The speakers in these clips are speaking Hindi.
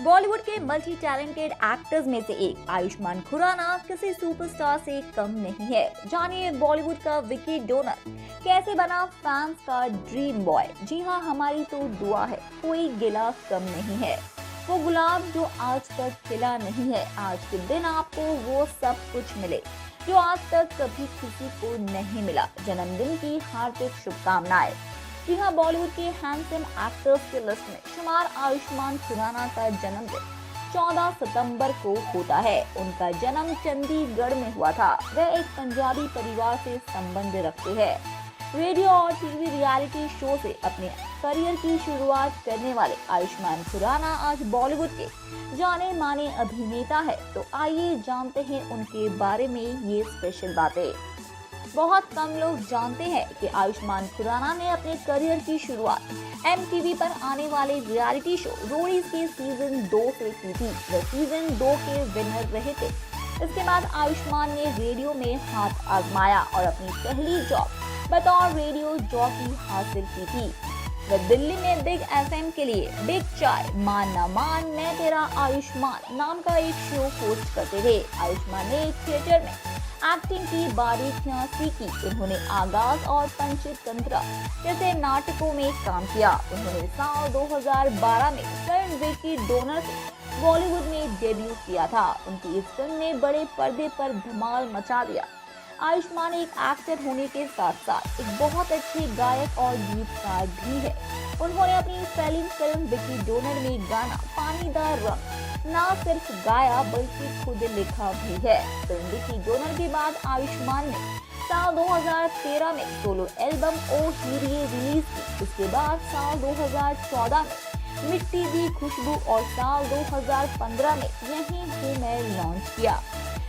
बॉलीवुड के मल्टी टैलेंटेड एक्टर्स में से एक आयुष्मान खुराना किसी सुपरस्टार से कम नहीं है। जानिए बॉलीवुड का विकी डोनर कैसे बना फैंस का ड्रीम बॉय। जी हाँ, हमारी तो दुआ है, कोई गिला कम नहीं है। वो गुलाब जो आज तक खिला नहीं है, आज के दिन आपको वो सब कुछ मिले जो आज तक कभी किसी को नहीं मिला। जन्मदिन की हार्दिक शुभकामनाएं। जी हाँ, बॉलीवुड के हैंडसम एक्टर्स की लिस्ट में शुमार आयुष्मान खुराना का जन्मदिन 14 सितंबर को होता है। उनका जन्म चंडीगढ़ में हुआ था। वह एक पंजाबी परिवार से संबंध रखते हैं। रेडियो और टीवी रियलिटी शो से अपने करियर की शुरुआत करने वाले आयुष्मान खुराना आज बॉलीवुड के जाने माने अभिनेता है। तो आइए जानते हैं उनके बारे में ये स्पेशल बातें। बहुत कम लोग जानते हैं कि आयुष्मान खुराना ने अपने करियर की शुरुआत एमटीवी पर आने वाले रियलिटी शो रोडीज के सीजन 2 से की थी। वह सीजन 2 के विनर रहे थे। इसके बाद आयुष्मान ने रेडियो में हाथ आजमाया और अपनी पहली जॉब बतौर रेडियो जॉकी हासिल की थी। वह दिल्ली में बिग एफएम के लिए बिग चाय मान ना मान मैं तेरा आयुष्मान नाम का एक शो होस्ट करते थे। आयुष्मान ने थिएटर में एक्टिंग की बारीकियां सीखी। उन्होंने आगाज और पंचतंत्र जैसे नाटकों में काम किया। उन्होंने साल 2012 में फिल्म विकी डोनर से बॉलीवुड में डेब्यू किया था। उनकी इस फिल्म ने बड़े पर्दे पर धमाल मचा दिया। आयुष्मान एक एक्टर होने के साथ साथ एक बहुत अच्छे गायक और गीतकार भी है। उन्होंने अपनी पहली फिल्म विकी डोनर में गाना पानी दा रंग न सिर्फ गाया बल्कि खुद लिखा भी है। फिल्म विकी डोनर के बाद आयुष्मान ने साल 2013 में सोलो एल्बम ओ हीरिये रिलीज की। उसके बाद साल 2014 में मिट्टी दी खुशबू और साल 2015 में यही हूँ मैं लॉन्च किया।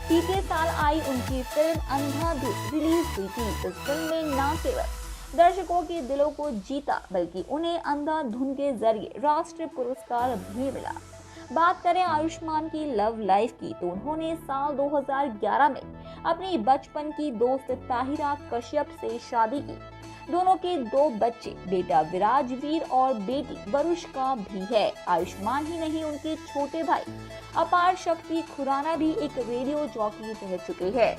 बीते साल आई उनकी फिल्म अंधाधुन रिलीज हुई थी। इस फिल्म में न केवल दर्शकों के दिलों को जीता बल्कि उन्हें अंधाधुन के जरिए राष्ट्रीय पुरस्कार भी मिला। बात करें आयुष्मान की लव लाइफ की तो उन्होंने साल 2011 में अपनी बचपन की दोस्त ताहिरा कश्यप से शादी की। दोनों के 2 बच्चे, बेटा विराजवीर और बेटी वरुष्का भी है। आयुष्मान ही नहीं, उनके छोटे भाई अपार शक्ति खुराना भी एक रेडियो जॉकी रह चुके हैं।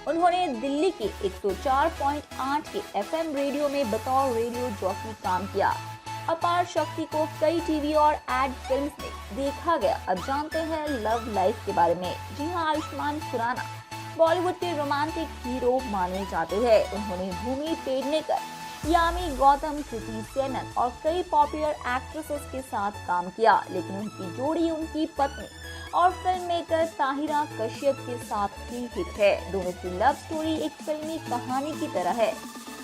उन्होंने दिल्ली के 104.8 के एफएम रेडियो में बतौर रेडियो जॉकी काम किया। अपार शक्ति को कई टीवी और एड फिल्म्स में देखा गया। अब जानते हैं लव लाइफ के बारे में। जी हाँ, आयुष्मान खुराना बॉलीवुड के रोमांटिक हीरो माने जाते हैं। उन्होंने भूमि पेडनेकर, यामी गौतम, कृति सेनन और कई पॉपुलर एक्ट्रेसेस के साथ काम किया। लेकिन उनकी जोड़ी उनकी पत्नी और फिल्म मेकर ताहिरा कश्यप के साथ ही हिट है। दोनों की लव स्टोरी एक फिल्मी कहानी की तरह है।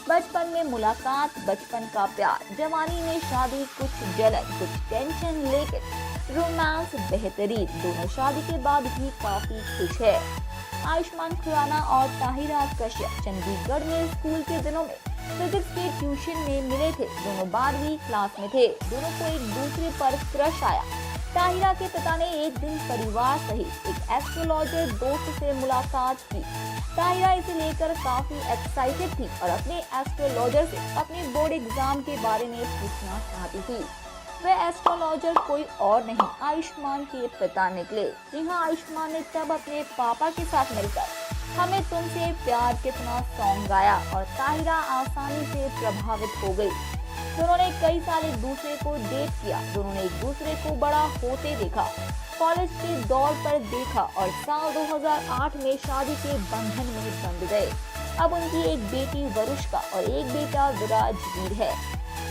बचपन में मुलाकात, बचपन का प्यार, जवानी में शादी, कुछ जलन, कुछ टेंशन, लेकिन रोमांस बेहतरीन। दोनों शादी के बाद भी काफी खुश है। आयुष्मान खुराना और ताहिरा कश्यप चंडीगढ़ में स्कूल के दिनों में फिजिक्स के ट्यूशन में मिले थे। दोनों 12वीं क्लास में थे। दोनों को एक दूसरे पर क्रश आया। ताहिरा के पिता ने एक दिन परिवार सहित एक एस्ट्रोलॉजर दोस्त से मुलाकात की। ताहिरा इसे लेकर काफी एक्साइटेड थी और अपने एस्ट्रोलॉजर से अपने बोर्ड एग्जाम के बारे में पूछना चाहती थी। वह एस्ट्रोलॉजर कोई और नहीं, आयुष्मान के पिता निकले। जी हाँ, आयुष्मान ने तब अपने पापा के साथ मिलकर हमें तुमसे प्यार कितना सॉन्ग गाया और ताहिरा आसानी से प्रभावित हो गई। दोनों ने कई साल एक दूसरे को डेट किया। दोनों ने एक दूसरे को बड़ा होते देखा, कॉलेज के दौर पर देखा और साल 2008 में शादी के बंधन में बंध गए। अब उनकी एक बेटी वरुष्का और एक बेटा विराजवीर है।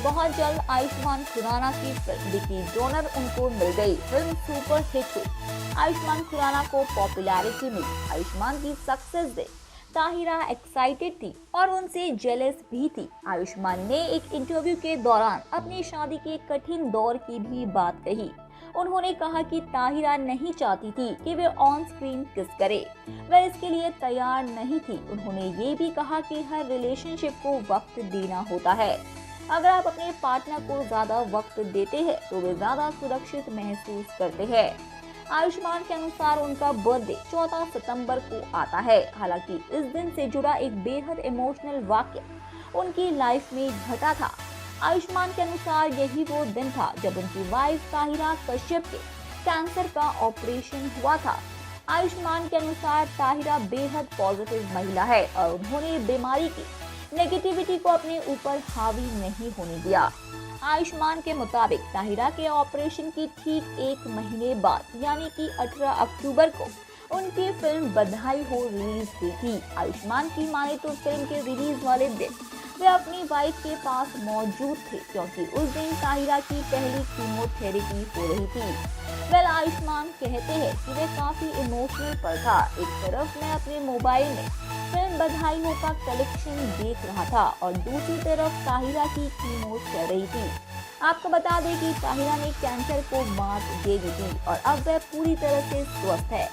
बहुत जल्द आयुष्मान खुराना की फिल्म विकी डोनर उनको मिल गई। फिल्म सुपर हिट हुई। आयुष्मान खुराना को पॉपुलैरिटी मिली। आयुष्मान की सक्सेस देख ताहिरा एक्साइटेड थी और उनसे जेलस भी थी। आयुष्मान ने एक इंटरव्यू के दौरान अपनी शादी के कठिन दौर की भी बात कही। उन्होंने कहा कि ताहिरा नहीं चाहती थी कि वे ऑन स्क्रीन किस करे। वह इसके लिए तैयार नहीं थी। उन्होंने ये भी कहा कि हर रिलेशनशिप को वक्त देना होता है। अगर आप अपने पार्टनर को ज्यादा वक्त देते हैं तो वे ज्यादा सुरक्षित महसूस करते हैं। आयुष्मान के अनुसार उनका बर्थडे 14 सितंबर को आता है। हालांकि इस दिन से जुड़ा एक बेहद इमोशनल वाक्य उनकी लाइफ में घटा था। आयुष्मान के अनुसार यही वो दिन था जब उनकी वाइफ ताहिरा कश्यप के कैंसर का ऑपरेशन हुआ था। आयुष्मान के अनुसार ताहिरा बेहद पॉजिटिव महिला है और उन्होंने बीमारी की नेगेटिविटी को अपने ऊपर हावी नहीं होने दिया। आयुष्मान के मुताबिक ताहिरा के ऑपरेशन की ठीक 1 महीने बाद यानी कि 18 अक्टूबर को उनकी फिल्म बधाई हो रिलीज हुई थी। आयुष्मान की माने तो फिल्म के रिलीज वाले दिन वे अपनी वाइफ के पास मौजूद थे क्योंकि उस दिन ताहिरा की पहली कीमोथेरेपी हो रही थी। आयुष्मान कहते हैं कि वे काफी इमोशनल पर था। एक तरफ मैं अपने मोबाइल में फिल्म बधाई हो का कलेक्शन देख रहा था और दूसरी तरफ ताहिरा की कीमो चल रही थी। आपको बता दें कि ताहिरा ने कैंसर को मात दे दी थी और अब वह पूरी तरह से स्वस्थ है।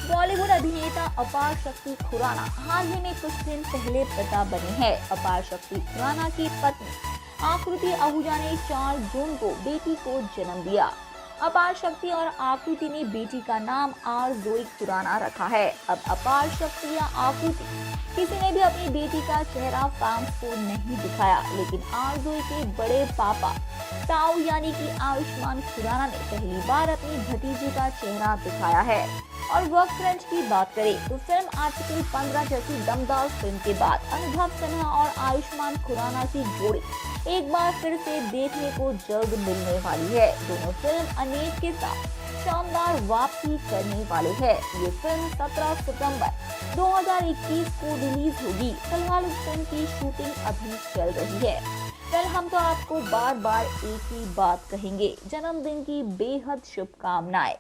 बॉलीवुड अभिनेता अपार शक्ति खुराना हाल ही में कुछ दिन पहले पिता बने हैं। अपार शक्ति खुराना की पत्नी आकृति आहूजा ने 4 जून को बेटी को जन्म दिया। अपार शक्ति और आकृति ने बेटी का नाम आरज़ोई खुराना रखा है। अब अपार शक्ति या आकृति किसी ने भी अपनी बेटी का चेहरा फैंस को नहीं दिखाया, लेकिन आरज़ोई के बड़े पापा ताऊ यानी कि आयुष्मान खुराना ने पहली बार अपनी भतीजी का चेहरा दिखाया है। और वर्क फ्रेंच की बात करें तो फिल्म आर्टिकल 15 जैसी दमदार फिल्म के बाद अनुभव सिन्हा और आयुष्मान खुराना की जोड़ी एक बार फिर से देखने को जल्द मिलने वाली है। दोनों फिल्म अनेक के साथ शानदार वापसी करने वाले हैं। ये फिल्म 17 सितंबर 2021 को रिलीज होगी। फिलहाल इस फिल्म की शूटिंग अभी चल रही है। हम तो आपको बार बार एक ही बात कहेंगे, जन्मदिन की बेहद शुभकामनाएं।